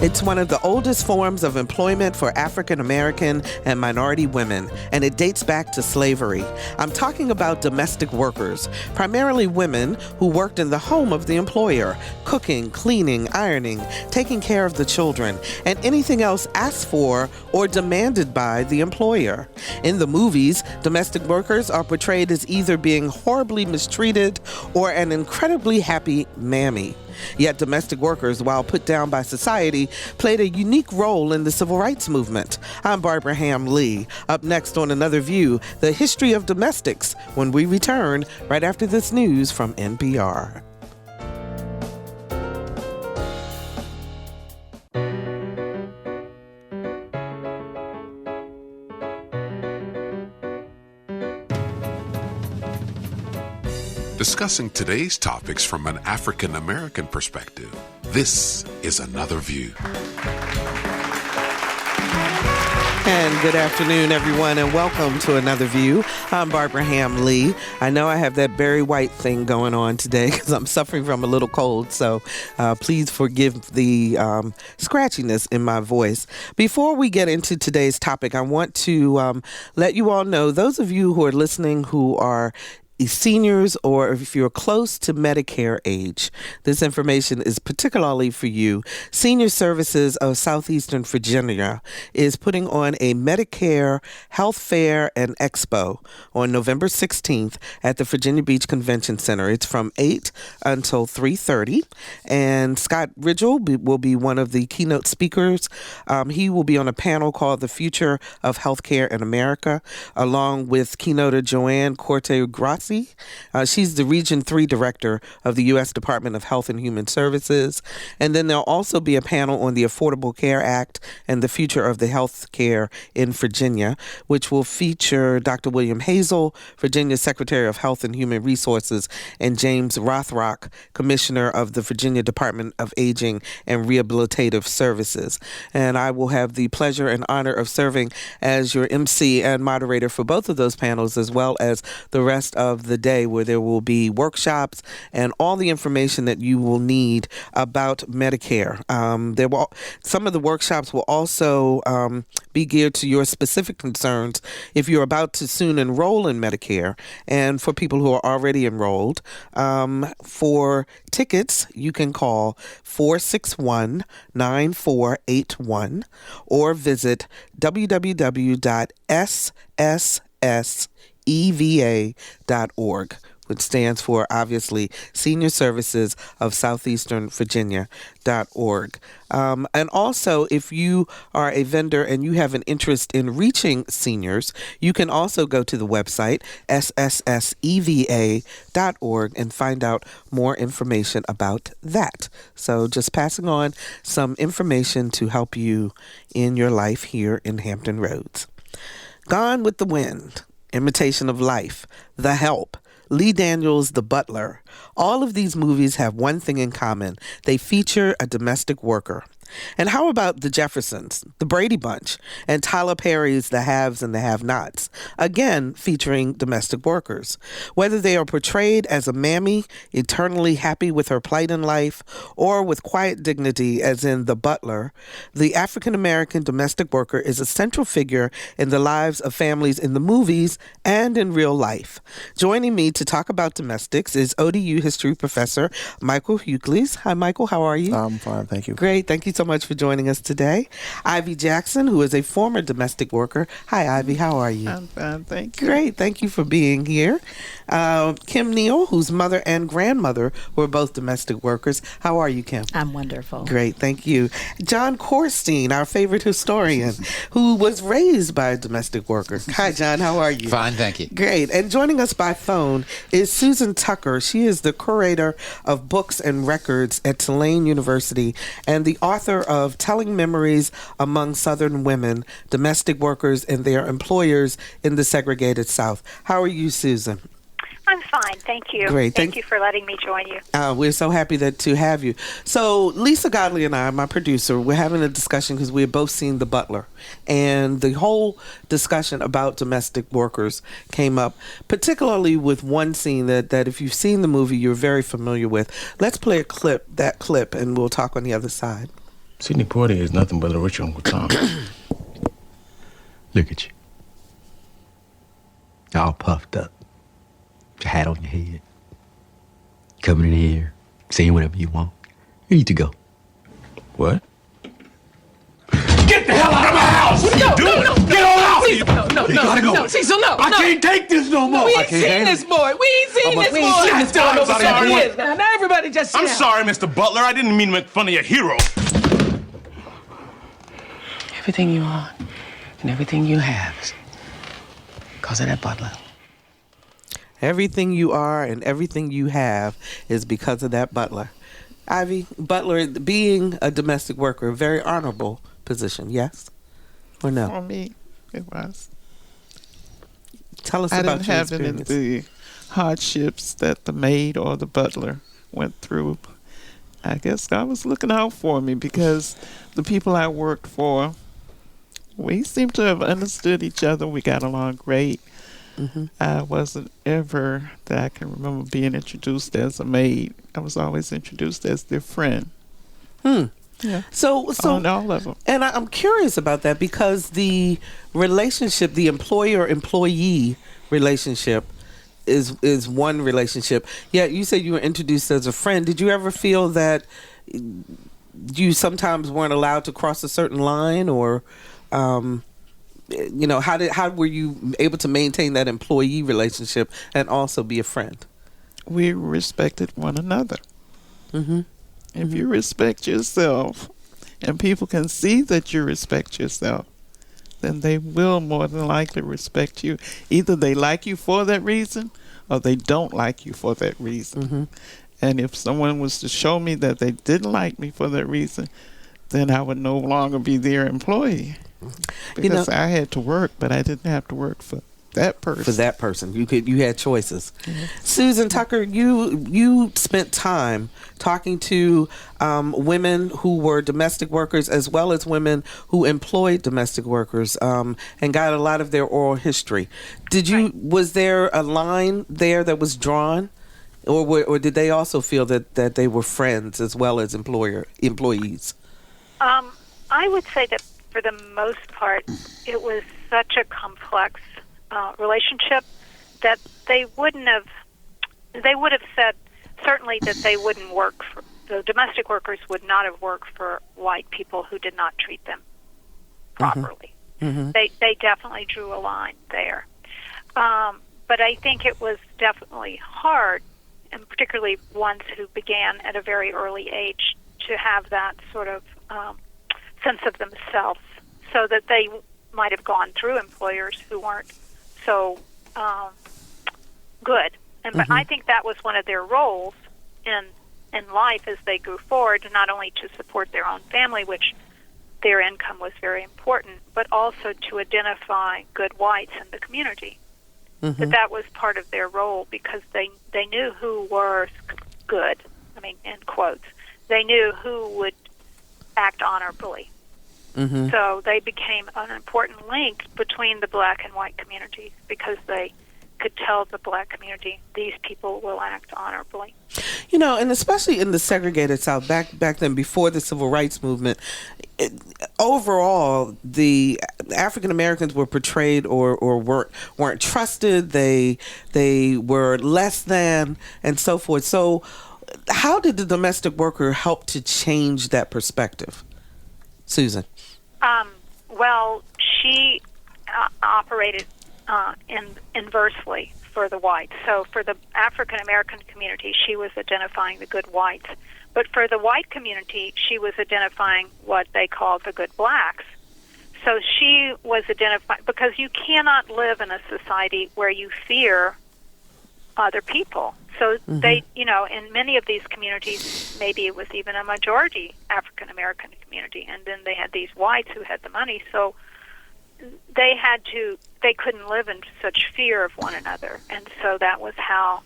It's one of the oldest forms of employment for African American and minority women, and it dates back to slavery. I'm talking about domestic workers, primarily women who worked in the home of the employer, cooking, cleaning, ironing, taking care of the children, and anything else asked for or demanded by the employer. In the movies, domestic workers are portrayed as either being horribly mistreated or an incredibly happy mammy. Yet domestic workers, while put down by society, played a unique role in the civil rights movement. I'm Barbara Ham-Lee. Up next on Another View, the history of domestics, when we return right after this news from NPR. Discussing today's topics from an African American perspective, this is Another View. And good afternoon, everyone, and welcome to Another View. I'm Barbara Ham-Lee. I know I have that Barry White thing going on today because I'm suffering from a little cold, so please forgive the scratchiness in my voice. Before we get into today's topic, I want to let you all know, those of you who are listening who are seniors or if you're close to Medicare age, this information is particularly for you. Senior Services of Southeastern Virginia is putting on a Medicare Health Fair and Expo on November 16th at the Virginia Beach Convention Center. It's from 8 until 3:30, and Scott Ridgel will be one of the keynote speakers. He will be on a panel called The Future of Healthcare in America, along with keynoter Joanne Corte-Grassi. She's the Region 3 Director of the U.S. Department of Health and Human Services. And then there'll also be a panel on the Affordable Care Act and the future of the health care in Virginia, which will feature Dr. William Hazel, Virginia Secretary of Health and Human Resources, and James Rothrock, Commissioner of the Virginia Department of Aging and Rehabilitative Services. And I will have the pleasure and honor of serving as your MC and moderator for both of those panels, as well as the rest of the day, where there will be workshops and all the information that you will need about Medicare. Some of the workshops will also be geared to your specific concerns if you're about to soon enroll in Medicare, and for people who are already enrolled. For tickets, you can call 461-9481 or visit www.sseva.org, which stands for, obviously, Senior Services of Southeastern Virginia.org. And also, if you are a vendor and you have an interest in reaching seniors, you can also go to the website, ssseva.org, and find out more information about that. So just passing on some information to help you in your life here in Hampton Roads. Gone with the Wind, Imitation of Life, The Help, Lee Daniels' The Butler. All of these movies have one thing in common. They feature a domestic worker. And how about The Jeffersons, The Brady Bunch, and Tyler Perry's The Haves and the Have-Nots, again featuring domestic workers. Whether they are portrayed as a mammy, eternally happy with her plight in life, or with quiet dignity as in The Butler, the African-American domestic worker is a central figure in the lives of families in the movies and in real life. Joining me to talk about domestics is ODU history professor Michael Hucles. Hi, Michael. How are you? I'm fine, thank you. Great. Thank you so much for joining us today. Ivey Jackson, who is a former domestic worker. Hi, Ivey. How are you? I'm fine, thank you. Great. Thank you for being here. Kim Neal, whose mother and grandmother were both domestic workers. How are you, Kim? I'm wonderful. Great. Thank you. John Quarstein, our favorite historian, who was raised by a domestic worker. Hi, John. How are you? Fine, thank you. Great. And joining us by phone is Susan Tucker. She is the curator of books and records at Tulane University and the author of Telling Memories Among Southern Women, Domestic Workers and Their Employers in the Segregated South. How are you, Susan? I'm fine, thank you. Great. Thank you for letting me join you. We're so happy to have you. So Lisa Godley and I, my producer, we're having a discussion because we have both seen The Butler. And the whole discussion about domestic workers came up, particularly with one scene that if you've seen the movie, you're very familiar with. Let's play that clip, and we'll talk on the other side. Sidney Poitier is nothing but a rich Uncle Tom. Look at you. All puffed up. Your hat on your head. Coming in here, saying whatever you want. You need to go. What? Get the hell out of my house! What are you doing? Get on out! You gotta go. Cecil, no! I can't take this no more. We I ain't can't seen handle this boy. We ain't seen this boy. I'm sorry. Now everybody just sit I'm down. sorry, Mr. Butler. I didn't mean to make fun of your hero. Everything you are and everything you have is because of that Butler. Everything you are and everything you have is because of that Butler. Ivy, Butler being a domestic worker, a very honorable position, yes or no? For me, it was. Tell us I about didn't your have any of experience. the hardships that the maid or the butler went through. I guess God was looking out for me because the people I worked for, we seemed to have understood each other. We got along great. Mm-hmm. I wasn't ever that I can remember being introduced as a maid. I was always introduced as their friend. Yeah. So On all of them. And I'm curious about that because the relationship, the employer-employee relationship is one relationship. Yeah, you said you were introduced as a friend. Did you ever feel that you sometimes weren't allowed to cross a certain line, or how were you able to maintain that employee relationship and also be a friend? We respected one another. Mm-hmm. If you respect yourself and people can see that you respect yourself, then they will more than likely respect you. Either they like you for that reason or they don't like you for that reason. Mm-hmm. And if someone was to show me that they didn't like me for that reason, then I would no longer be their employee. Because I had to work, but I didn't have to work for that person. For that person, you had choices. Mm-hmm. Susan Tucker, you spent time talking to women who were domestic workers as well as women who employed domestic workers, and got a lot of their oral history. Was there a line there that was drawn, or did they also feel that they were friends as well as employees? I would say that for the most part, it was such a complex relationship that they would have said certainly that they wouldn't work for the domestic workers would not have worked for white people who did not treat them properly. Mm-hmm. They definitely drew a line there. But I think it was definitely hard, and particularly ones who began at a very early age, to have that sort of sense of themselves, so that they might have gone through employers who weren't so good. And but I think that was one of their roles in life as they grew forward, not only to support their own family, which their income was very important, but also to identify good whites in the community. Mm-hmm. That was part of their role, because they knew who were good, I mean, in quotes. They knew who would act honorably. Mm-hmm. So they became an important link between the black and white communities, because they could tell the black community, these people will act honorably. And especially in the segregated South, back then, before the Civil Rights Movement, overall, the African Americans were portrayed or weren't trusted. They were less than, and so forth. So how did the domestic worker help to change that perspective? Susan? Well, she operated inversely for the whites. So for the African American community, she was identifying the good whites. But for the white community, she was identifying what they called the good blacks. So she was identifying, because you cannot live in a society where you fear other people. So they, in many of these communities, maybe it was even a majority African American community, and then they had these whites who had the money. So they couldn't live in such fear of one another. And so that was how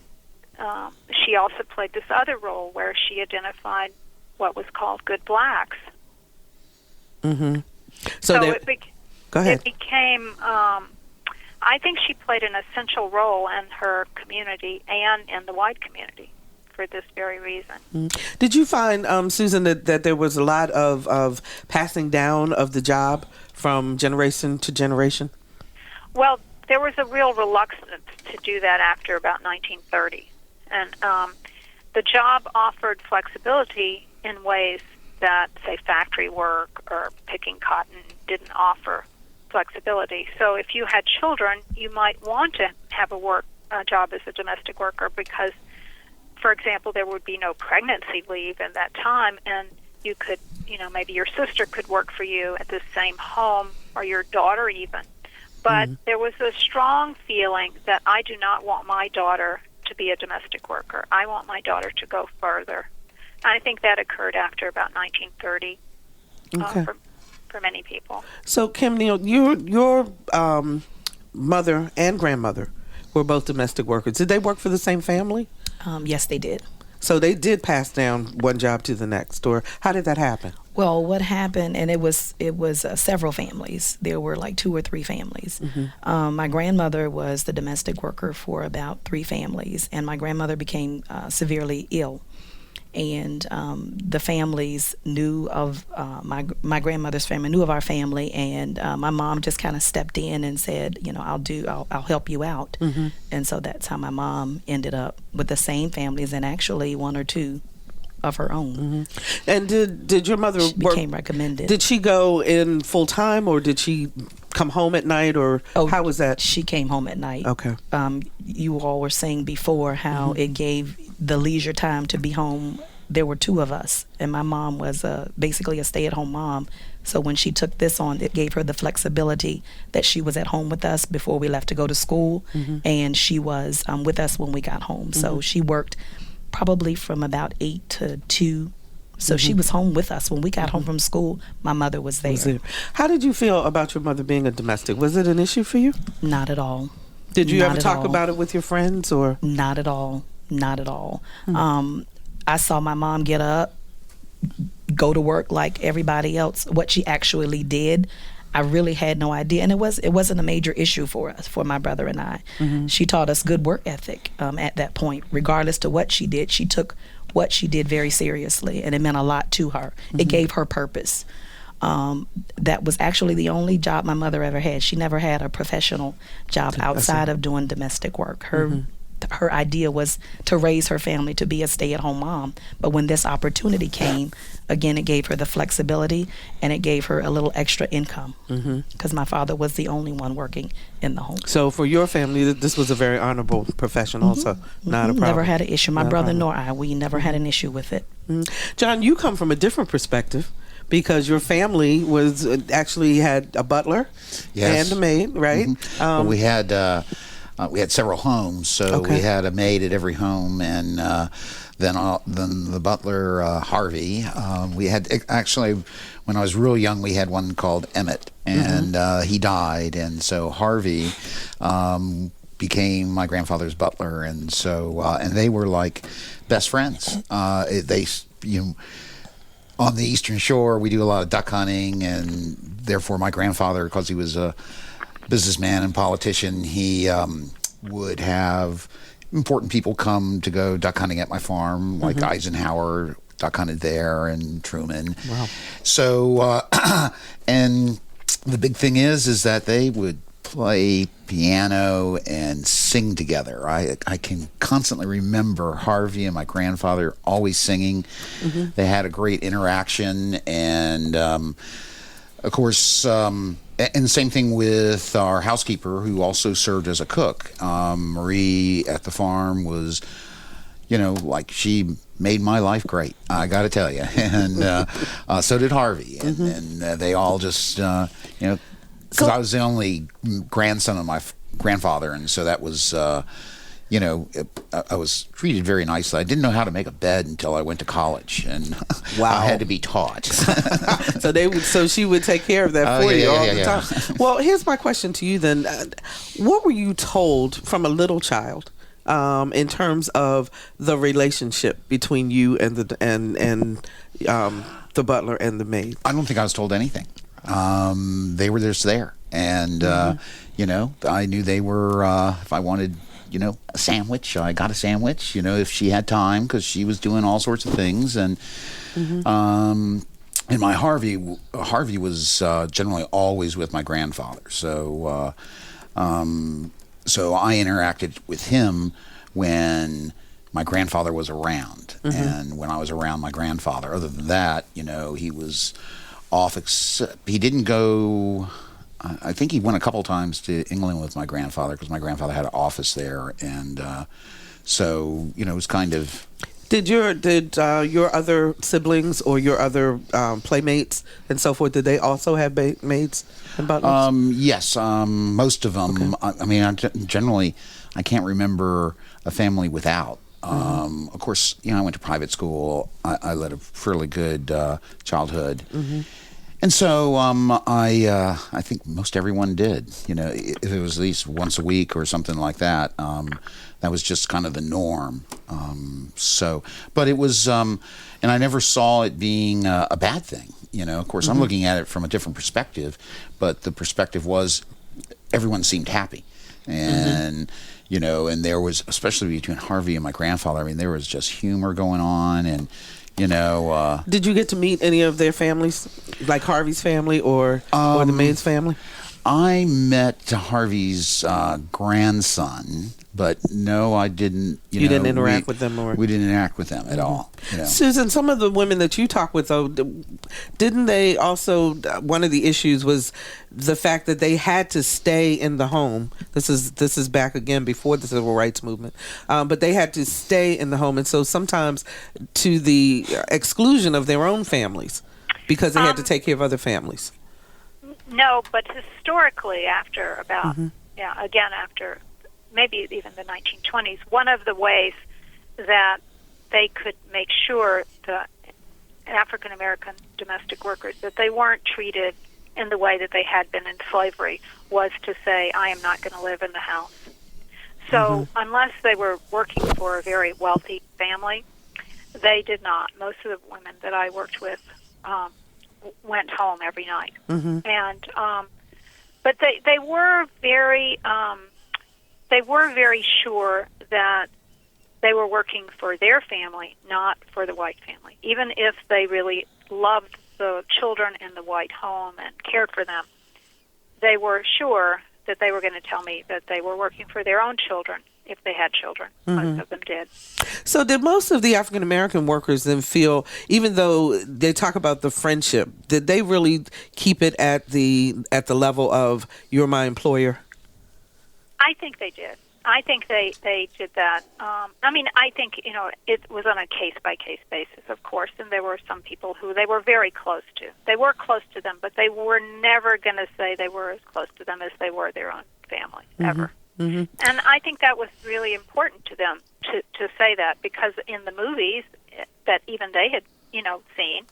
she also played this other role, where she identified what was called good blacks. Mm-hmm. So go ahead. It became, I think she played an essential role in her community and in the white community. for this very reason. Did you find, Susan, that there was a lot of passing down of the job from generation to generation? Well, there was a real reluctance to do that after about 1930. And the job offered flexibility in ways that, say, factory work or picking cotton didn't offer flexibility. So if you had children, you might want to have a job as a domestic worker because, for example, there would be no pregnancy leave in that time, and you could, maybe your sister could work for you at the same home, or your daughter even. But there was a strong feeling that I do not want my daughter to be a domestic worker. I want my daughter to go further. I think that occurred after about 1930 for many people. So, Kim, Neal, your mother and grandmother were both domestic workers. Did they work for the same family? Yes, they did. So they did pass down one job to the next, or how did that happen? Well, what happened, and it was several families. There were like 2 or 3 families. My grandmother was the domestic worker for about 3 families, and my grandmother became severely ill. And the families knew of my grandmother's family, knew of our family, and my mom just kind of stepped in and said, I'll help you out. And so that's how my mom ended up with the same families, and actually 1 or 2 of her own. And did your mother became recommended? Did she go in full time, or did she come home at night, or how was that? She came home at night. Okay. You all were saying before how it gave the leisure time to be home. There were 2 of us, and my mom was basically a stay-at-home mom. So when she took this on, it gave her the flexibility that she was at home with us before we left to go to school, and she was with us when we got home. So she worked probably from about 8 to 2. So she was home with us. When we got home from school, my mother was there. How did you feel about your mother being a domestic? Was it an issue for you? Not at all. Did you ever talk about it with your friends, or? Not at all. Not at all. I saw my mom get up, go to work like everybody else. What she actually did, I really had no idea, and it wasn't a major issue for us, for my brother and I. She taught us good work ethic at that point. Regardless to what she did, she took what she did very seriously, and it meant a lot to her. It gave her purpose. That was actually the only job my mother ever had. She never had a professional job outside of doing domestic work. Her idea was to raise her family, to be a stay-at-home mom. But when this opportunity came, again, it gave her the flexibility, and it gave her a little extra income, because my father was the only one working in the home. So for your family, this was a very honorable profession also, not a problem. Never had an issue. My brother nor I, we never had an issue with it. John, you come from a different perspective, because your family was actually had a butler and a maid, right? Well, we had several homes, so we had a maid at every home, and then the butler, Harvey. We had actually, when I was real young, we had one called Emmett, and he died, and so Harvey became my grandfather's butler, and so and they were like best friends. On the Eastern Shore, we do a lot of duck hunting, and therefore my grandfather, because he was a businessman and politician, he would have important people come to go duck hunting at my farm, like Eisenhower duck hunted there, and Truman. Wow. So, and the big thing is that they would play piano and sing together. I can constantly remember Harvey and my grandfather always singing. They had a great interaction, and of course, and the same thing with our housekeeper, who also served as a cook. Marie at the farm was, like, she made my life great, I got to tell you. And so did Harvey. And they all just, because I was the only grandson of my grandfather, and so that was, I was treated very nicely. I didn't know how to make a bed until I went to college, and I had to be taught. So she would take care of that for you all the time. Well, here's my question to you then: what were you told from a little child in terms of the relationship between you and the butler and the maid? I don't think I was told anything. They were just there, and I knew they were. If I wanted a sandwich. I got a sandwich, if she had time, because she was doing all sorts of things. And and my Harvey was generally always with my grandfather. So so I interacted with him when my grandfather was around, and when I was around my grandfather. Other than that, he was off. He didn't go. I think he went a couple times to England with my grandfather, because my grandfather had an office there, and so it was kind of. Did your other siblings or your other playmates and so forth, did they also have maids and butlers? Yes, most of them. Okay. I mean, generally, I can't remember a family without. Of course, I went to private school. I led a fairly good childhood. And so I think most everyone did. If it was at least once a week or something like that, that was just kind of the norm. But it was, and I never saw it being a bad thing. Of course, I'm looking at it from a different perspective, but the perspective was everyone seemed happy. And, and there was, especially between Harvey and my grandfather, I mean, there was just humor going on, and, did you get to meet any of their families, like Harvey's family or the maid's family? I met Harvey's grandson, but no, I didn't. You didn't interact with them, or we didn't interact with them at all. Susan, some of the women that you talk with, though, didn't they also? One of the issues was the fact that they had to stay in the home. This is back again before the civil rights movement, but they had to stay in the home, and so sometimes to the exclusion of their own families, because they had to take care of other families. No, but historically, after about after maybe even the 1920s, one of the ways that they could make sure the African American domestic workers that they weren't treated in the way that they had been in slavery was to say, I am not going to live in the house. So unless they were working for a very wealthy family, they did not. Most of the women that I worked with went home every night, and but they were very sure that they were working for their family, not for the white family. Even if they really loved the children in the white home and cared for them, they were sure that they were going to tell me that they were working for their own children, if they had children. Most of them did. So did most of the African American workers then feel, even though they talk about the friendship, did they really keep it at the level of you're my employer? I think they did. I think they did that. I think, it was on a case-by-case basis, of course, and there were some people who they were very close to. They were close to them, but they were never going to say they were as close to them as they were their own family, ever. And I think that was really important to them to say that, because in the movies that even they had, seen,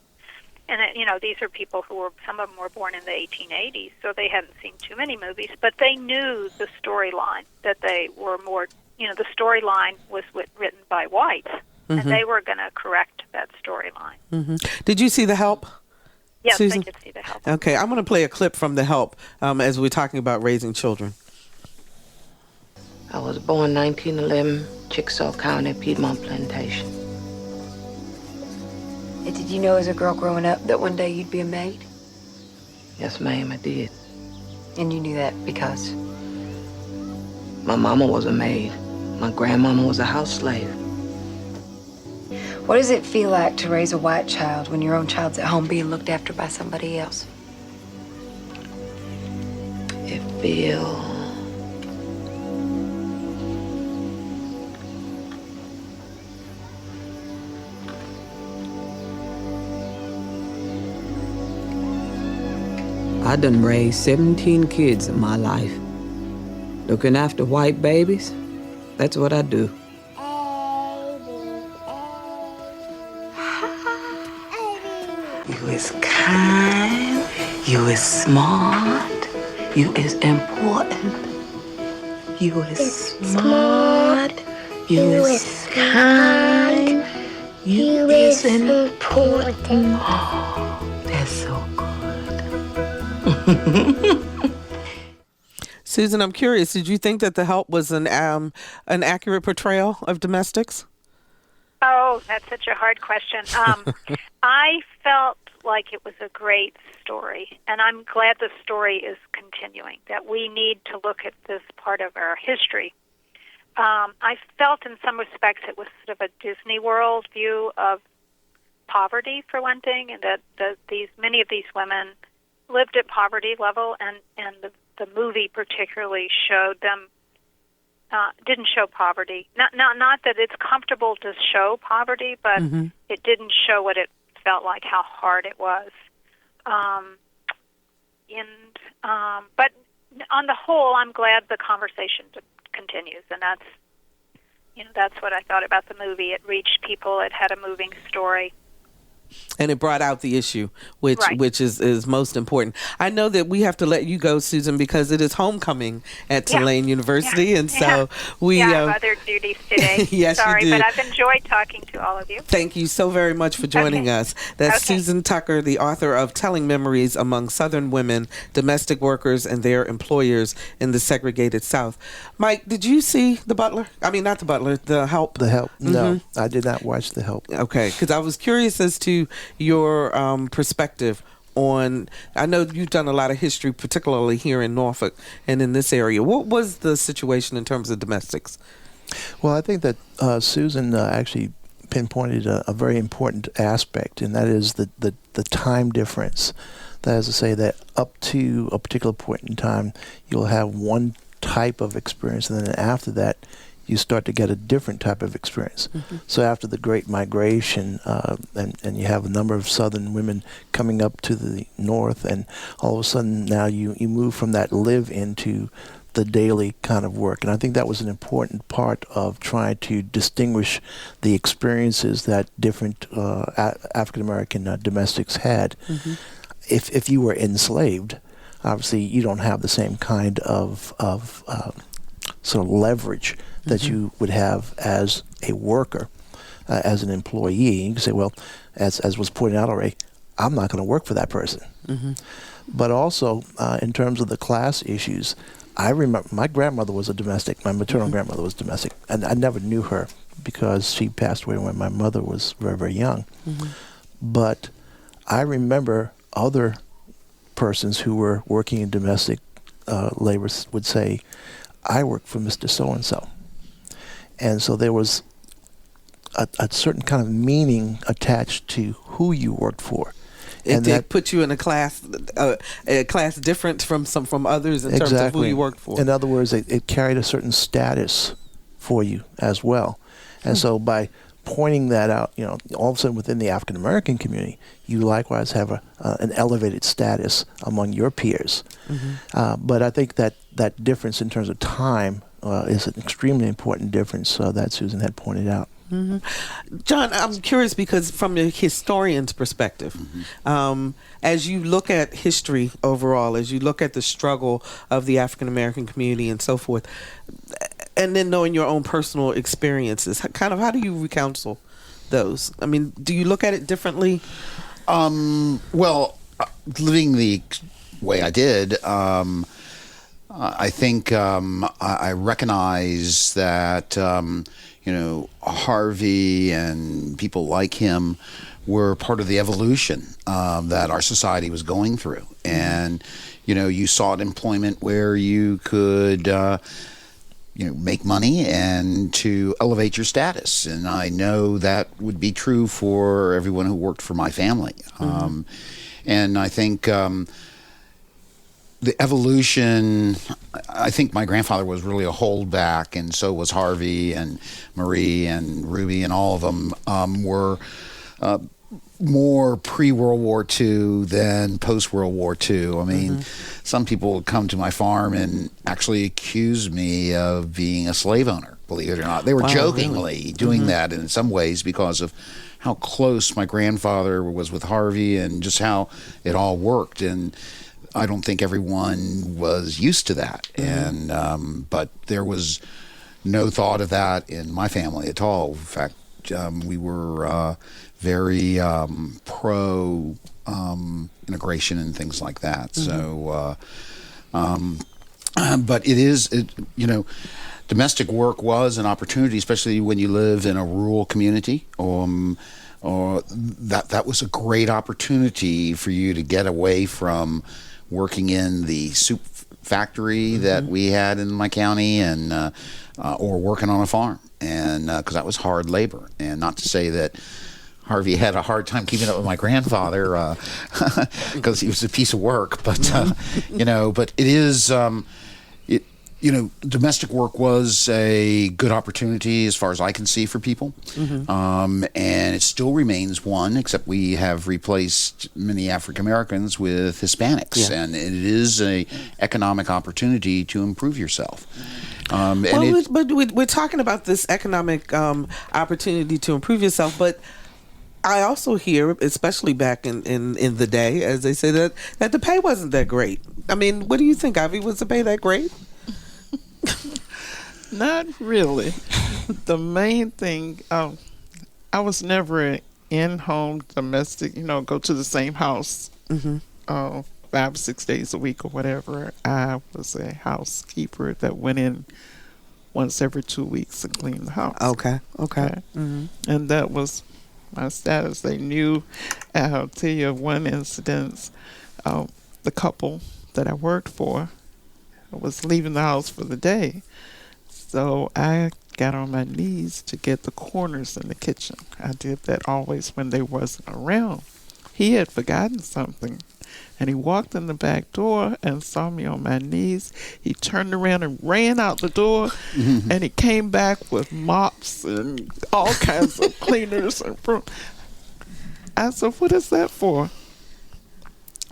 and these are people who were, some of them were born in the 1880s, so they hadn't seen too many movies, but they knew the storyline, that they were more, the storyline was written by whites, and they were going to correct that storyline. Did you see The Help? Yes, Susan? I did see The Help. Okay, I'm going to play a clip from The Help as we're talking about raising children. I was born 1911, Chickasaw County, Piedmont Plantation. And did you know as a girl growing up that one day you'd be a maid? Yes, ma'am, I did. And you knew that because? My mama was a maid. My grandmama was a house slave. What does it feel like to raise a white child when your own child's at home being looked after by somebody else? It feels... I done raised 17 kids in my life. Looking after white babies, that's what I do. You is kind, you is smart, you is important. You is smart, you is kind, you is important. Oh, that's so good. Susan, I'm curious. Did you think that The Help was an accurate portrayal of domestics? Oh, that's such a hard question. I felt like it was a great story, and I'm glad the story is continuing, that we need to look at this part of our history. I felt in some respects it was sort of a Disney World view of poverty, for one thing, and that many of these women lived at poverty level, and the movie particularly showed them, didn't show poverty. Not that it's comfortable to show poverty, but it didn't show what it felt like, how hard it was. But on the whole, I'm glad the conversation continues, and that's what I thought about the movie. It reached people. It had a moving story. And it brought out the issue, which is most important. I know that we have to let you go, Susan, because it is homecoming at Tulane University, and so we have other duties today. Yes, sorry, you do. But I've enjoyed talking to all of you. Thank you so very much for joining us. That's Susan Tucker, the author of Telling Memories Among Southern Women, Domestic Workers, and Their Employers in the Segregated South. Mike, did you see The Butler? I mean, not The Butler, The Help. The Help. No, I did not watch The Help. Okay, because I was curious as to your perspective on, I know you've done a lot of history, particularly here in Norfolk and in this area. What was the situation in terms of domestics? Well, I think that Susan actually pinpointed a very important aspect, and that is the time difference. That is to say that up to a particular point in time, you'll have one type of experience, and then after that, you start to get a different type of experience. So after the Great Migration, and you have a number of Southern women coming up to the north, and all of a sudden now you move from that live into the daily kind of work. And I think that was an important part of trying to distinguish the experiences that different African-American domestics had. If you were enslaved, obviously you don't have the same kind of sort of leverage that you would have as a worker, as an employee. You can say, well, as was pointed out already, I'm not going to work for that person. But also, in terms of the class issues, I remember my grandmother was a domestic. My maternal grandmother was domestic, and I never knew her because she passed away when my mother was very, very young. But I remember other persons who were working in domestic labor would say, I work for Mr. So-and-so. And so there was a certain kind of meaning attached to who you worked for. It did put you in a class different from others in terms of who you worked for. In other words, it carried a certain status for you as well. And so by pointing that out, all of a sudden within the African American community, you likewise have an elevated status among your peers. But I think that difference in terms of time is an extremely important difference that Susan had pointed out. John, I'm curious because from a historian's perspective, as you look at history overall, as you look at the struggle of the African American community and so forth, and then knowing your own personal experiences, how do you recounsel those? I mean, do you look at it differently? Well, living the way I did, I think I recognize that Harvey and people like him were part of the evolution that our society was going through. And, you sought employment where you could, make money and to elevate your status. And I know that would be true for everyone who worked for my family. And I think the evolution, I think my grandfather was really a holdback, and so was Harvey and Marie and Ruby, and all of them were more pre-World War II than post-World War II. I mean, some people would come to my farm and actually accuse me of being a slave owner, believe it or not. They were jokingly doing that in some ways because of how close my grandfather was with Harvey and just how it all worked. And I don't think everyone was used to that. And but there was no thought of that in my family at all. In fact, we were very pro integration and things like that. So but domestic work was an opportunity, especially when you live in a rural community. Or that was a great opportunity for you to get away from working in the soup factory that we had in my county, and or working on a farm, and because that was hard labor. And not to say that Harvey had a hard time keeping up with my grandfather because he was a piece of work, but but it is. Domestic work was a good opportunity as far as I can see for people. And it still remains one, except we have replaced many African Americans with Hispanics. And it is an economic opportunity to improve yourself. But we're talking about this economic opportunity to improve yourself, but I also hear, especially back in the day, as they say, that the pay wasn't that great. I mean, what do you think, Ivy? Was the pay that great? Not really. The main thing, I was never in-home domestic, go to the same house 5 or 6 days a week or whatever. I was a housekeeper that went in once every 2 weeks and cleaned the house. Okay. And that was my status. They knew. I'll tell you one incident. The couple that I worked for was leaving the house for the day. So I got on my knees to get the corners in the kitchen. I did that always when they wasn't around. He had forgotten something, and he walked in the back door and saw me on my knees. He turned around and ran out the door, and he came back with mops and all kinds of cleaners. I said, "What is that for?"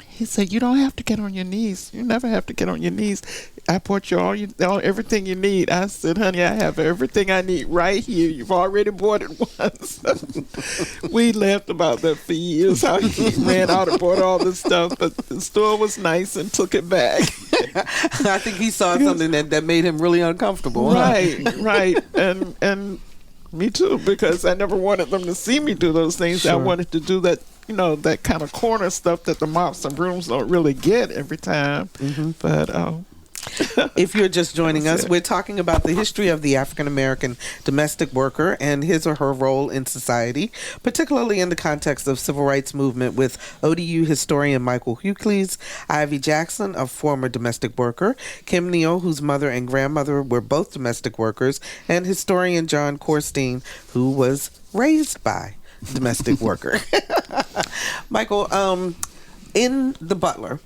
He said, "You don't have to get on your knees. You never have to get on your knees. I bought you all everything you need." I said, "Honey, I have everything I need right here. You've already bought it once." We laughed about that for years, how he ran out and bought all this stuff, but the store was nice and took it back. I think he saw something that made him really uncomfortable. Right. And me too, because I never wanted them to see me do those things. Sure. I wanted to do that, that kind of corner stuff that the mops and brooms don't really get every time. But if you're just joining us, we're talking about the history of the African American domestic worker and his or her role in society, particularly in the context of civil rights movement, with ODU historian Michael Hucles, Ivey Jackson, a former domestic worker, Kim Neal, whose mother and grandmother were both domestic workers, and historian John Quarstein, who was raised by domestic worker. Michael, in The Butler,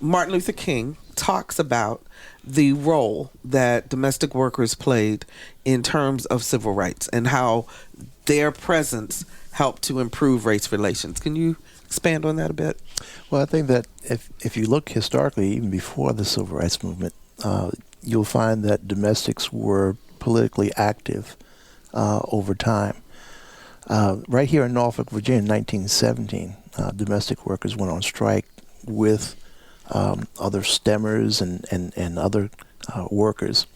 Martin Luther King talks about the role that domestic workers played in terms of civil rights and how their presence helped to improve race relations. Can you expand on that a bit? Well, I think that if you look historically, even before the civil rights movement, you'll find that domestics were politically active over time. Right here in Norfolk, Virginia, in 1917, domestic workers went on strike with other stemmers and other workers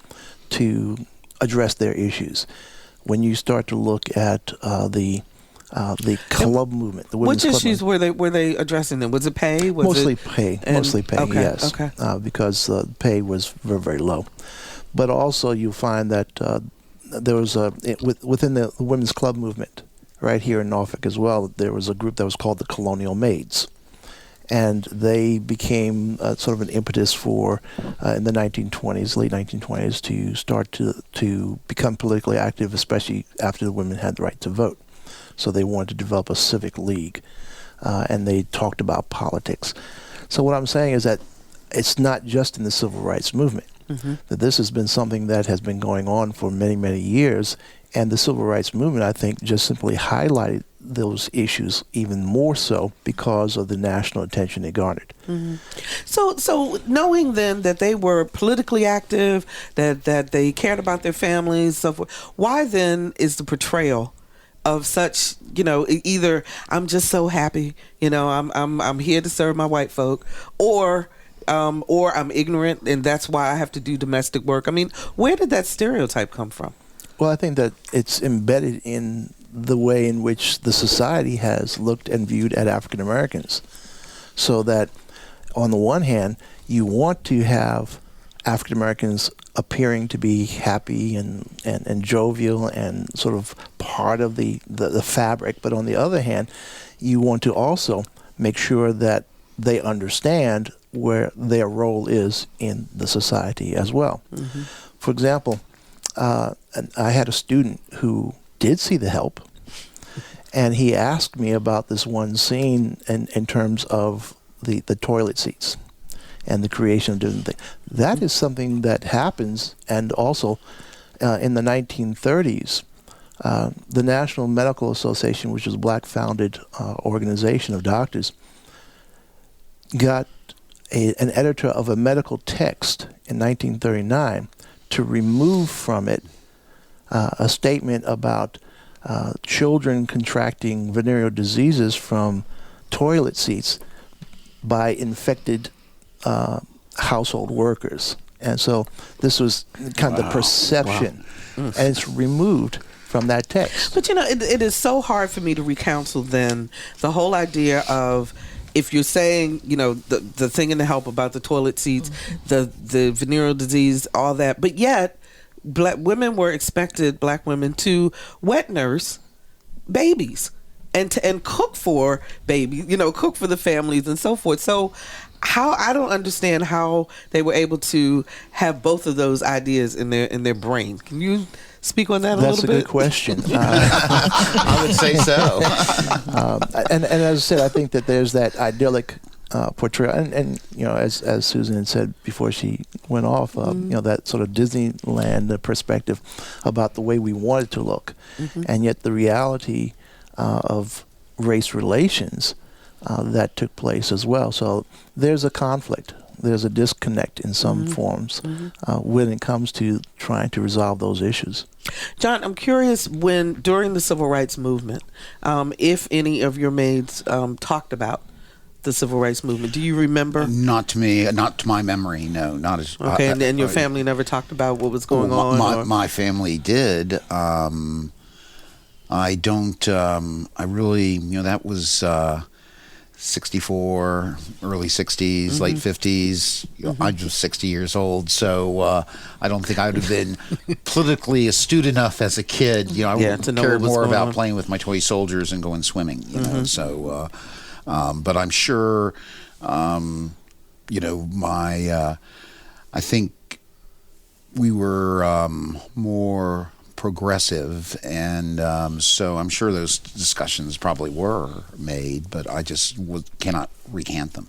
to address their issues. When you start to look at the club movement, the women's which club issues movement, were they addressing then? Was it pay? Mostly pay. Okay, yes. Okay. Because pay was very, very low. But also you find that there was within the women's club movement right here in Norfolk as well, there was a group that was called the Colonial Maids. And they became sort of an impetus for, in the 1920s, late 1920s, to start to become politically active, especially after the women had the right to vote. So they wanted to develop a civic league, and they talked about politics. So what I'm saying is that it's not just in the civil rights movement, that this has been something that has been going on for many, many years, and the civil rights movement, I think, just simply highlighted those issues even more so because of the national attention it garnered. So knowing then that they were politically active, that they cared about their families, so forth, why then is the portrayal of such, either I'm just so happy, I'm here to serve my white folk, or I'm ignorant and that's why I have to do domestic work? I mean, where did that stereotype come from? Well, I think that it's embedded in the way in which the society has looked and viewed at African Americans. So that on the one hand, you want to have African Americans appearing to be happy and jovial and sort of part of the fabric. But on the other hand, you want to also make sure that they understand where their role is in the society as well. Mm-hmm. For example, I had a student who did see The Help, and he asked me about this one scene in terms of the toilet seats and the creation of different things. That is something that happens, and also in the 1930s, the National Medical Association, which was a black-founded organization of doctors, got an editor of a medical text in 1939 to remove from it a statement about children contracting venereal diseases from toilet seats by infected household workers. And so this was kind of the perception, and it's removed from that text. But it is so hard for me to recounsel then the whole idea of, if you're saying, the thing in The Help about the toilet seats, the venereal disease, all that, but yet black women were expected, black women, to wet nurse babies and cook for babies, cook for the families and so forth. So I don't understand how they were able to have both of those ideas in their brain. Can you speak on that a little bit? That's a good question. I would say so. And as I said, I think that there's that idyllic portrayal, and as Susan had said before she went off, that sort of Disneyland perspective about the way we want it to look, and yet the reality of race relations that took place as well. So there's a conflict. There's a disconnect in some forms when it comes to trying to resolve those issues. John, I'm curious, during the Civil Rights Movement, if any of your maids talked about the Civil Rights Movement. Do you remember? Not to me, not to my memory, no. Not as okay, and your family never talked about what was going on? My family did. I don't, I really, that was 64, early 60s, late 50s. I was 60 years old, so I don't think I would have been politically astute enough as a kid. I cared more about playing with my toy soldiers and going swimming, so... but I'm sure, I think we were more progressive, and so I'm sure those discussions probably were made, but I just cannot recant them.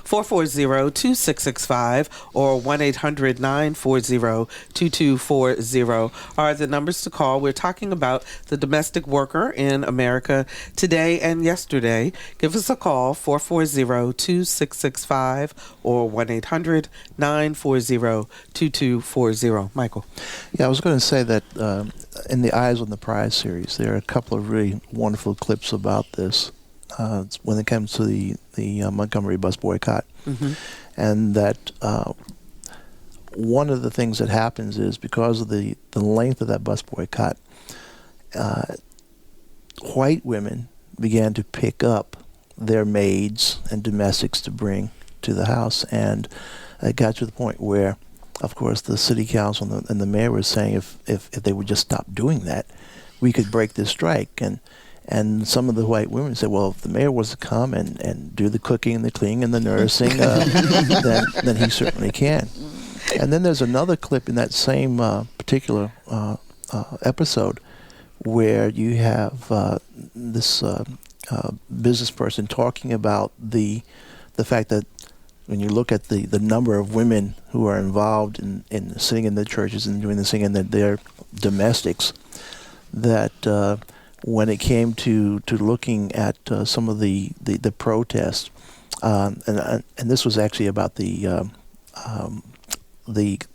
440-2665 or 1-800-940-2240 are the numbers to call. We're talking about the domestic worker in America today and yesterday. Give us a call, 440-2665 or 1-800-940-2240. Michael. Yeah, I was going to say that in the Eyes on the Prize series, there are a couple of really wonderful clips about this. When it comes to the Montgomery bus boycott, and that one of the things that happens is because of the length of that bus boycott, white women began to pick up their maids and domestics to bring to the house, and it got to the point where, of course, the city council and the mayor was saying if they would just stop doing that, we could break this strike. And some of the white women said, well, if the mayor was to come and do the cooking and the cleaning and the nursing, then he certainly can. And then there's another clip in that same particular episode where you have this business person talking about the fact that when you look at the number of women who are involved in sitting in the churches and doing the singing, that they're domestics, that when it came to looking at some of the protests, and this was actually about the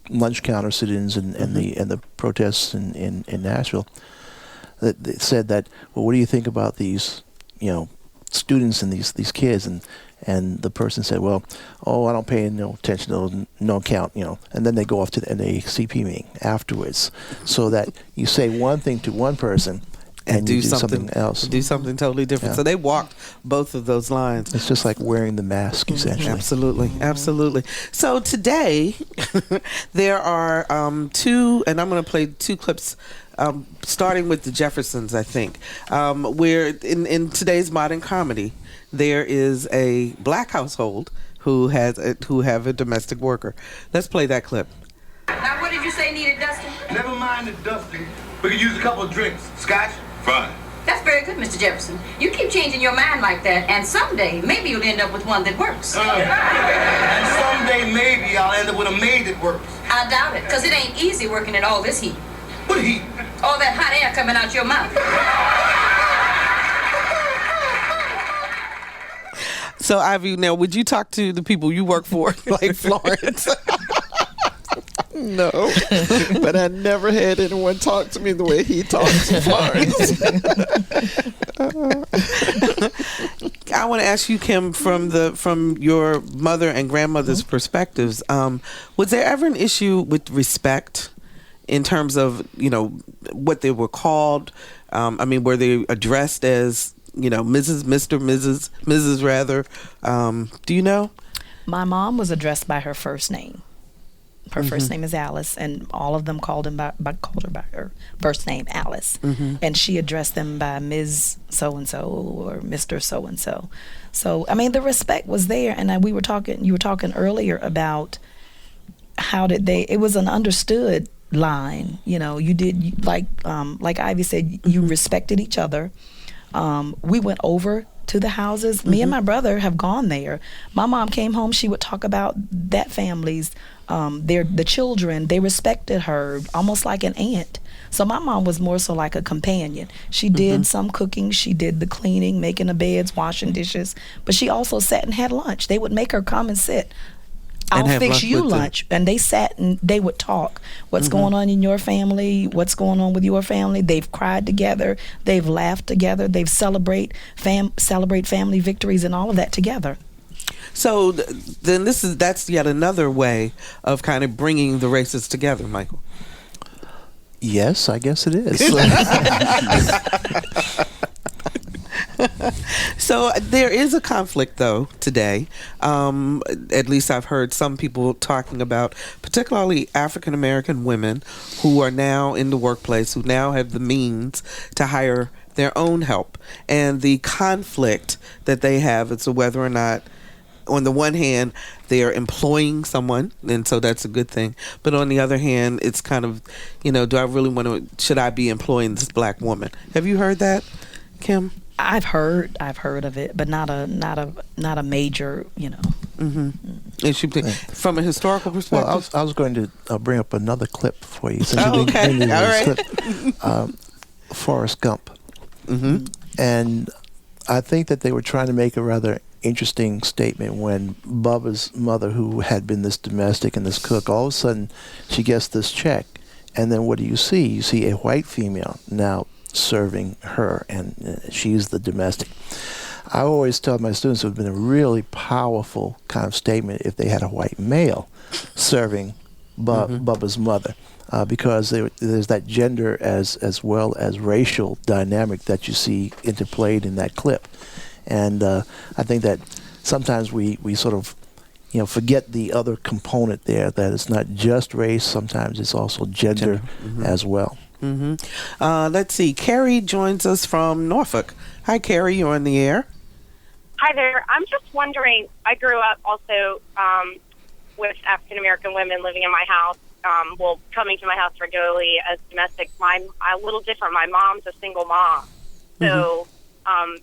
lunch counter sit-ins and the protests in Nashville, that they said that, well, what do you think about these students and these kids? And the person said, well, I don't pay no attention, no account, and then they go off to the NAACP meeting afterwards, so that you say one thing to one person, and do something else. Do something totally different. Yeah. So they walked both of those lines. It's just like wearing the mask, essentially. Absolutely. So today, there are two, and I'm going to play two clips, starting with the Jeffersons, I think, where in today's modern comedy, there is a black household who have a domestic worker. Let's play that clip. Now, what did you say needed dusting? Never mind the dusting. We could use a couple of drinks. Scotch? Fine. That's very good, Mr. Jefferson. You keep changing your mind like that, and someday maybe you'll end up with one that works. And someday maybe I'll end up with a maid that works. I doubt it, because it ain't easy working in all this heat. What heat? All that hot air coming out your mouth. So, Ivy, now, would you talk to the people you work for, like Florence? No, but I never had anyone talk to me the way he talks to Florence. I want to ask you, Kim, from your mother and grandmother's perspectives, was there ever an issue with respect in terms of, what they were called? Were they addressed as, Mrs., Mr., Mrs. rather? Do you know? My mom was addressed by her first name. Her first name is Alice, and all of them called her by her first name, Alice. And she addressed them by Ms. So-and-so or Mr. So-and-so. So, the respect was there. And you were talking earlier about how it was an understood line. You did, like Ivy said, you respected each other. We went over to the houses. Me and my brother have gone there. My mom came home, she would talk about that family's the children. They respected her almost like an aunt. So my mom was more so like a companion. She did some cooking, she did the cleaning, making the beds, washing dishes, but she also sat and had lunch. They would make her come and sit. I'll fix you lunch. And they sat and they would talk. What's going on in your family? What's going on with your family? They've cried together. They've laughed together. They've celebrate family victories and all of that together. So then that's yet another way of kind of bringing the races together, Michael. Yes, I guess it is. So there is a conflict, though, today. At least I've heard some people talking about, particularly African American women who are now in the workplace, who now have the means to hire their own help. And the conflict that they have is whether or not, on the one hand, they are employing someone, and so that's a good thing. But on the other hand, it's kind of, do I really should I be employing this black woman? Have you heard that, Kim? I've heard of it, but not a major, From a historical perspective. Well, I was going to bring up another clip for you. Okay, all right. Forrest Gump, and I think that they were trying to make a rather interesting statement when Bubba's mother, who had been this domestic and this cook, all of a sudden she gets this check, and then what do you see? You see a white female now serving her, and she's the domestic. I always tell my students it would have been a really powerful kind of statement if they had a white male serving Bubba's mother, because there's that gender as well as racial dynamic that you see interplayed in that clip. And I think that sometimes we sort of forget the other component there, that it's not just race, sometimes it's also gender. As well. Let's see. Carrie joins us from Norfolk. Hi, Carrie. You're on the air. Hi there. I'm just wondering, I grew up also with African American women living in my house, coming to my house regularly as domestics. A little different. My mom's a single mom. So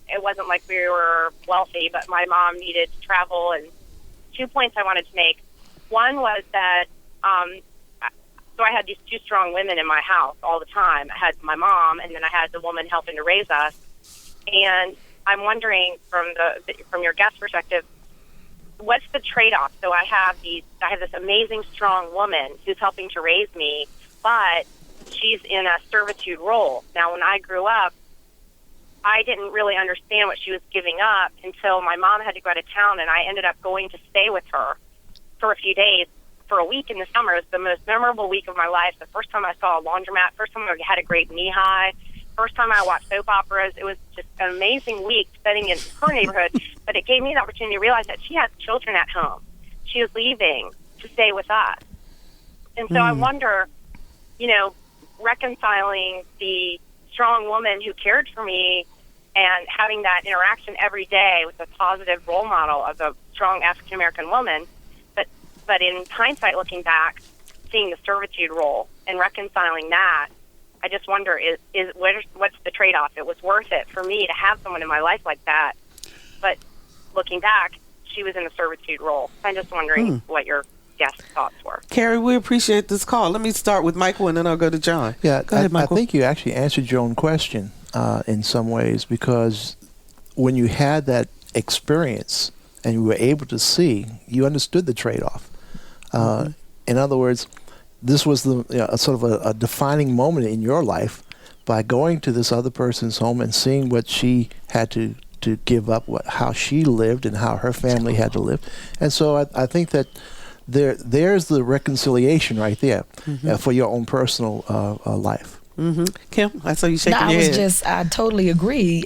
it wasn't like we were wealthy, but my mom needed to travel. And 2 points I wanted to make. One was that so I had these two strong women in my house all the time. I had my mom, and then I had the woman helping to raise us. And I'm wondering, from your guest perspective, what's the trade-off? So I have this amazing, strong woman who's helping to raise me, but she's in a servitude role. Now, when I grew up, I didn't really understand what she was giving up until my mom had to go out of town, and I ended up going to stay with her for a few days. For a week in the summer. It was the most memorable week of my life. The first time I saw a laundromat, first time I had a great knee-high, first time I watched soap operas. It was just an amazing week spending in her neighborhood, but it gave me the opportunity to realize that she has children at home. She was leaving to stay with us. And so I wonder, reconciling the strong woman who cared for me and having that interaction every day with a positive role model of a strong African-American woman, but in hindsight, looking back, seeing the servitude role and reconciling that, I just wonder, what's the trade-off? It was worth it for me to have someone in my life like that, but looking back, she was in the servitude role. I'm just wondering what your guest thoughts were. Carrie, we appreciate this call. Let me start with Michael, and then I'll go to John. Yeah, go ahead, Michael. I think you actually answered your own question in some ways, because when you had that experience and you were able to see, you understood the trade-off. In other words, this was sort of a defining moment in your life by going to this other person's home and seeing what she had to give up, how she lived and how her family had to live. And so I think that there's the reconciliation right there for your own personal life. Kim, I saw you shaking your head. I totally agree.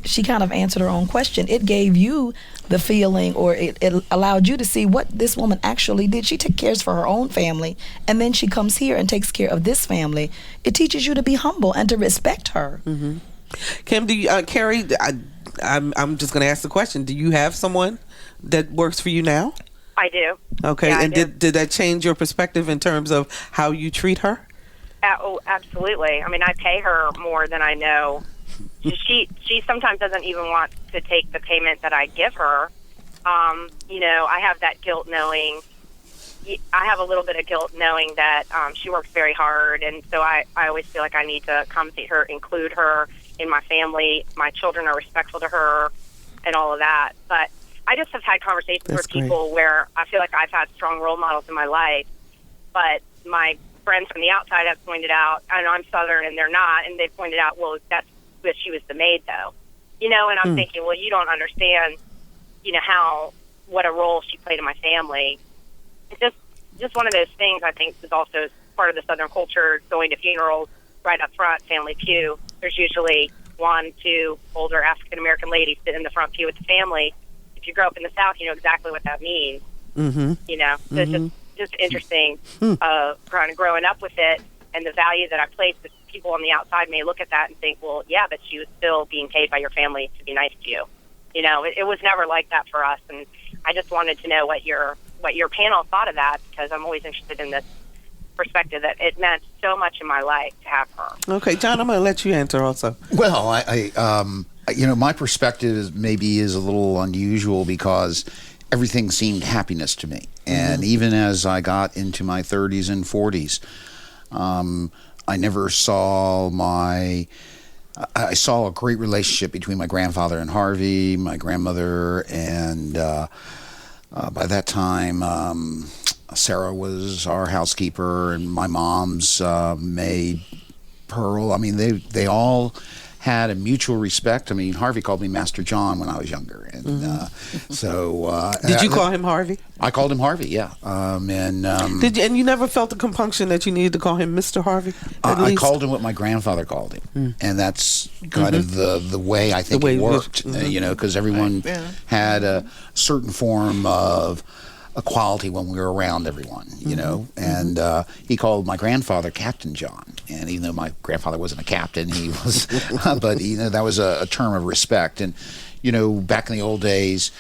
She kind of answered her own question. It gave you the feeling, or it allowed you to see what this woman actually did. She took care for her own family, and then she comes here and takes care of this family. It teaches you to be humble and to respect her. Kim, Carrie, I'm just going to ask the question. Do you have someone that works for you now? I do. Okay, yeah, and did that change your perspective in terms of how you treat her? Oh, absolutely. I mean, I pay her more than I know. She sometimes doesn't even want to take the payment that I give her. I have that guilt knowing. I have a little bit of guilt knowing that she works very hard, and so I always feel like I need to compensate her, include her in my family. My children are respectful to her and all of that. But I just have had conversations with people where I feel like I've had strong role models in my life, but my friends from the outside have pointed out, I know I'm Southern and they're not, and they pointed out, well, that's because she was the maid, though. And I'm thinking, well, you don't understand, what a role she played in my family. It's just one of those things I think is also part of the Southern culture, going to funerals right up front, family pew. There's usually 1, 2 older African-American ladies sitting in the front pew with the family. If you grow up in the South, you know exactly what that means. So it's just interesting kind of growing up with it, and the value that I place that people on the outside may look at that and think, well, yeah, but she was still being paid by your family to be nice to you. It was never like that for us, and I just wanted to know what your panel thought of that, because I'm always interested in this perspective that it meant so much in my life to have her. Okay, John, I'm going to let you answer also. Well, my perspective is a little unusual because everything seemed happiness to me. And even as I got into my 30s and 40s, I never saw I saw a great relationship between my grandfather and Harvey, my grandmother, and by that time, Sarah was our housekeeper, and my mom's maid, Pearl. I mean, they all had a mutual respect. I mean, Harvey called me Master John when I was younger, and did you call him Harvey? I called him Harvey, yeah. Did you? And you never felt the compunction that you needed to call him Mr. Harvey? I called him what my grandfather called him, and that's kind of the way I think it worked. Because everyone had a certain form of equality when we were around everyone, and he called my grandfather Captain John, and even though my grandfather wasn't a captain, he was, but that was a term of respect. And back in the old days,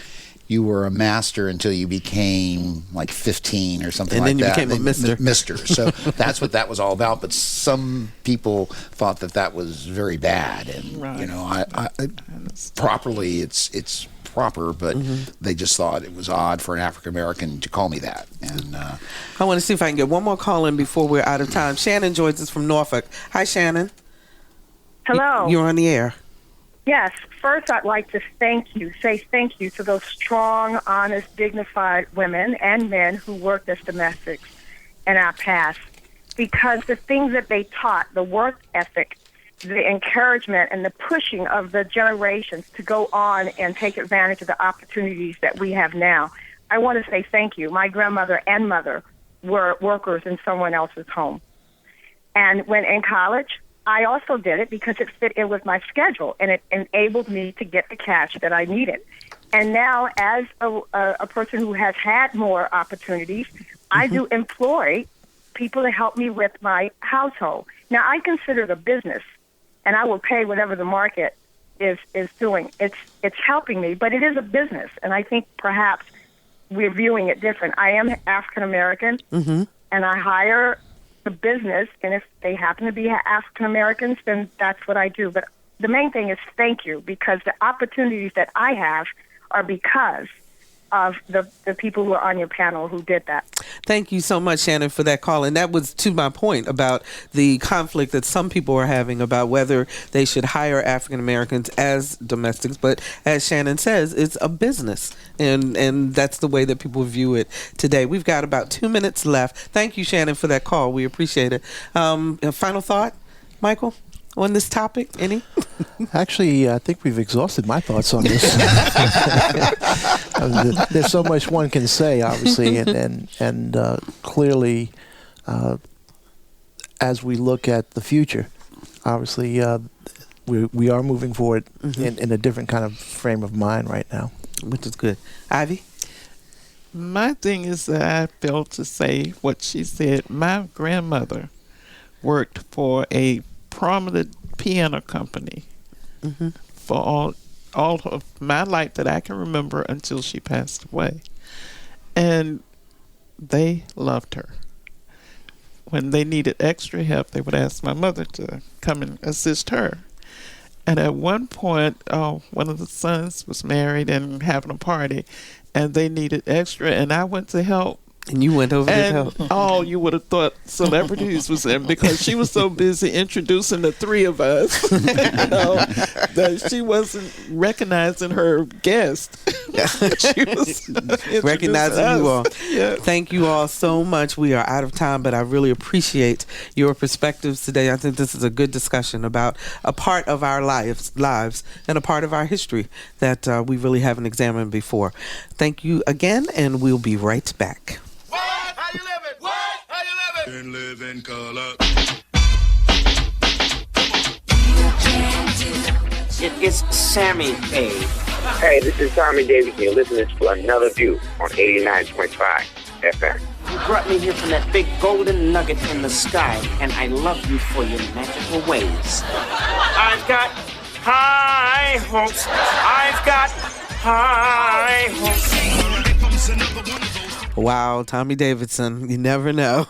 you were a master until you became like 15 or something like that. And then you became a mister. So that's what that was all about. But some people thought that was very bad, and I properly it's proper, but they just thought it was odd for an African American to call me that. And I want to see if I can get one more call in before we're out of time. Shannon joins us from Norfolk. Hi, Shannon. Hello. You're on the air. Yes. First, I'd like to say thank you to those strong, honest, dignified women and men who worked as domestics in our past, because the things that they taught, the work ethic, the encouragement and the pushing of the generations to go on and take advantage of the opportunities that we have now. I want to say thank you. My grandmother and mother were workers in someone else's home. And when in college, I also did it because it fit in with my schedule, and it enabled me to get the cash that I needed. And now, as a person who has had more opportunities, I do employ people to help me with my household. Now, I consider it a business, and I will pay whatever the market is doing. It's helping me, but it is a business, and I think perhaps we're viewing it different. I am African American, and I hire the business, and if they happen to be African Americans, then that's what I do. But the main thing is thank you, because the opportunities that I have are because of the people who are on your panel who did that. Thank you so much, Shannon, for that call. And that was to my point about the conflict that some people are having about whether they should hire African Americans as domestics. But as Shannon says, it's a business. And that's the way that people view it today. We've got about 2 minutes left. Thank you, Shannon, for that call. We appreciate it. A final thought, Michael, on this topic? Any? Actually, I think we've exhausted my thoughts on this. There's so much one can say, obviously, and clearly, as we look at the future, obviously, we are moving forward in a different kind of frame of mind right now. Which is good. Ivy? My thing is that I failed to say what she said. My grandmother worked for a prominent piano company for all of my life that I can remember until she passed away. And they loved her. When they needed extra help, they would ask my mother to come and assist her. And at one point, one of the sons was married and having a party, and they needed extra, and I went to help. And you went over to help. Oh, you would have thought celebrities was in, because she was so busy introducing the three of us, that she wasn't recognizing her guest. She was recognizing us. you all. Yeah. Thank you all so much. We are out of time, but I really appreciate your perspectives today. I think this is a good discussion about a part of our lives and a part of our history that we really haven't examined before. Thank you again, and we'll be right back. And live in color. It is Sammy A. Hey, this is Tommy Davis. You're listening to Another View on 89.5 FM. You brought me here from that big golden nugget in the sky, and I love you for your magical ways. I've got high hopes. I've got high hopes. Wow, Tommy Davidson, you never know.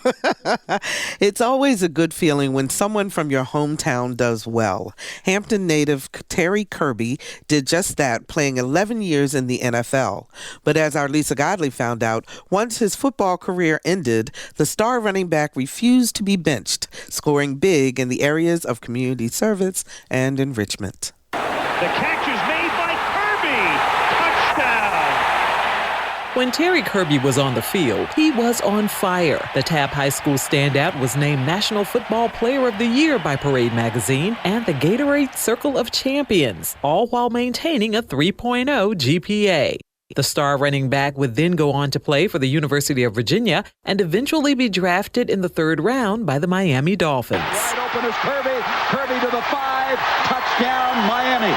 It's always a good feeling when someone from your hometown does well. Hampton native Terry Kirby did just that, playing 11 years in the NFL. But as our Lisa Godley found out, once his football career ended, the star running back refused to be benched, scoring big in the areas of community service and enrichment. The catch is made by Kirby. Touchdown. When Terry Kirby was on the field, he was on fire. The Tabb High School standout was named National Football Player of the Year by Portrayed magazine and the Gatorade Circle of Champions, all while maintaining a 3.0 GPA. The star running back would then go on to play for the University of Virginia and eventually be drafted in the third round by the Miami Dolphins. Wide open is Kirby. Kirby to the 5. Touchdown, Miami.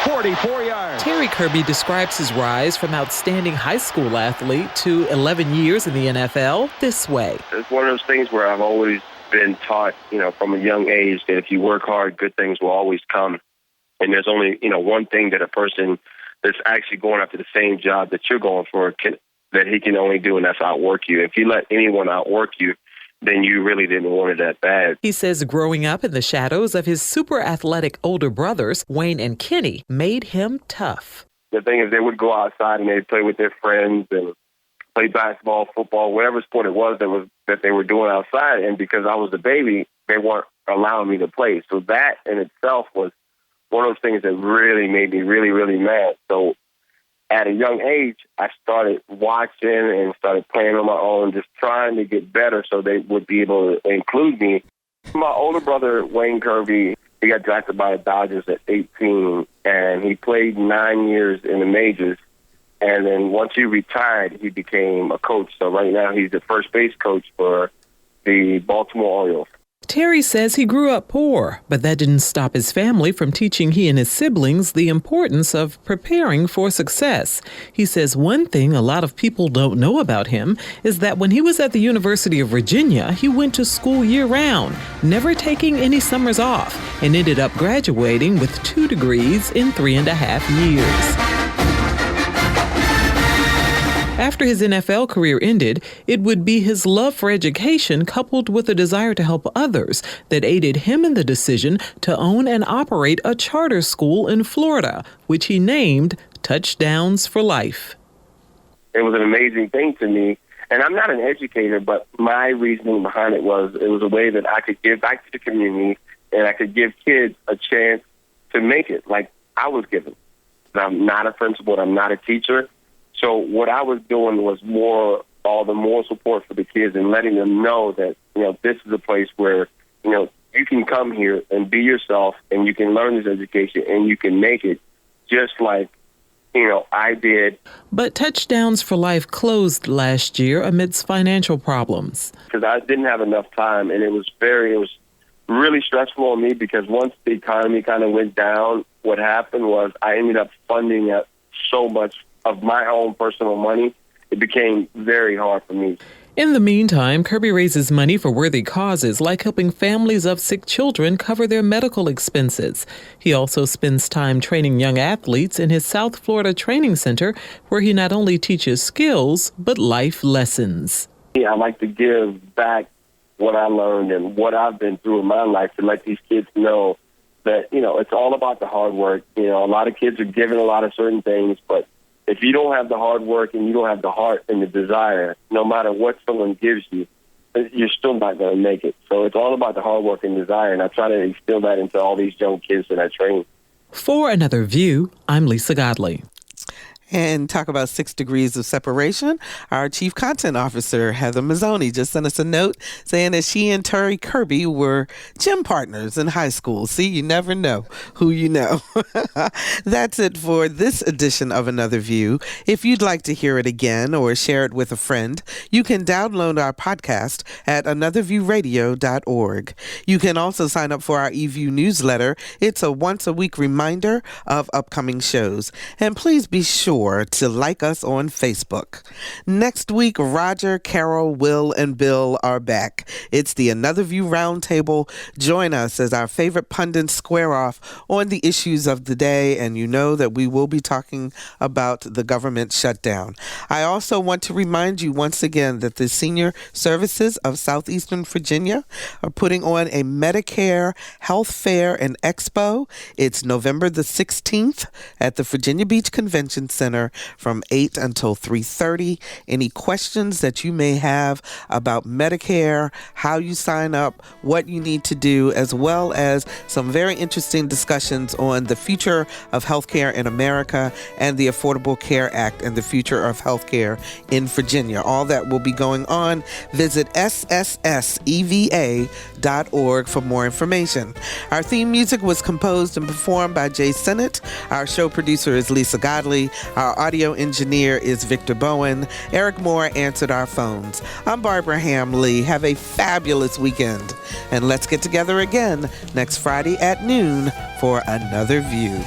44 yards. Terry Kirby describes his rise from outstanding high school athlete to 11 years in the NFL this way. It's one of those things where I've always been taught, from a young age that if you work hard, good things will always come. And there's only, one thing that a person that's actually going after the same job that you're going for that he can only do, and that's outwork you. If you let anyone outwork you, then you really didn't want it that bad. He says growing up in the shadows of his super athletic older brothers, Wayne and Kenny, made him tough. The thing is, they would go outside and they'd play with their friends and play basketball, football, whatever sport it was that they were doing outside. And because I was the baby, they weren't allowing me to play. So that in itself was one of those things that really made me really, really mad. So at a young age, I started watching and started playing on my own, just trying to get better so they would be able to include me. My older brother, Wayne Kirby, he got drafted by the Dodgers at 18, and he played 9 years in the majors. And then once he retired, he became a coach. So right now he's the first base coach for the Baltimore Orioles. Terry says he grew up poor, but that didn't stop his family from teaching he and his siblings the importance of preparing for success. He says one thing a lot of people don't know about him is that when he was at the University of Virginia, he went to school year-round, never taking any summers off, and ended up graduating with 2 degrees in 3.5 years. After his NFL career ended, it would be his love for education coupled with a desire to help others that aided him in the decision to own and operate a charter school in Florida, which he named Touchdowns for Life. It was an amazing thing to me. And I'm not an educator, but my reasoning behind it was a way that I could give back to the community and I could give kids a chance to make it like I was given. I'm not a principal. I'm not a teacher. So what I was doing was all the moral support for the kids and letting them know that, this is a place where, you can come here and be yourself and you can learn this education and you can make it just like, I did. But Touchdowns for Life closed last year amidst financial problems. Because I didn't have enough time and it was really stressful on me because once the economy kind of went down, what happened was I ended up funding so much of my own personal money, it became very hard for me. In the meantime, Kirby raises money for worthy causes like helping families of sick children cover their medical expenses. He also spends time training young athletes in his South Florida training center, where he not only teaches skills, but life lessons. I like to give back what I learned and what I've been through in my life to let these kids know that, it's all about the hard work. A lot of kids are given a lot of certain things, but if you don't have the hard work and you don't have the heart and the desire, no matter what someone gives you, you're still not going to make it. So it's all about the hard work and desire, and I try to instill that into all these young kids that I train. For Another View, I'm Lisa Godley. And talk about 6 degrees of separation. Our Chief Content Officer, Heather Mazzoni, just sent us a note saying that she and Terry Kirby were gym partners in high school. See, you never know who you know. That's it for this edition of Another View. If you'd like to hear it again or share it with a friend, you can download our podcast at anotherviewradio.org. You can also sign up for our eView newsletter. It's a once-a-week reminder of upcoming shows. And please be sure to like us on Facebook. Next week, Roger, Carol, Will, and Bill are back. It's the Another View Roundtable. Join us as our favorite pundits square off on the issues of the day, and you know that we will be talking about the government shutdown. I also want to remind you once again that the Senior Services of Southeastern Virginia are putting on a Medicare Health Fair and Expo. It's November the 16th at the Virginia Beach Convention Center from 8 until 3:30. Any questions that you may have about Medicare, how you sign up, what you need to do, as well as some very interesting discussions on the future of healthcare in America and the Affordable Care Act and the future of healthcare in Virginia. All that will be going on. Visit ssseva.org for more information. Our theme music was composed and performed by Jay Sennett. Our show producer is Lisa Godley. Our audio engineer is Victor Bowen. Eric Moore answered our phones. I'm Barbara Ham-Lee. Have a fabulous weekend. And let's get together again next Friday at noon for Another View.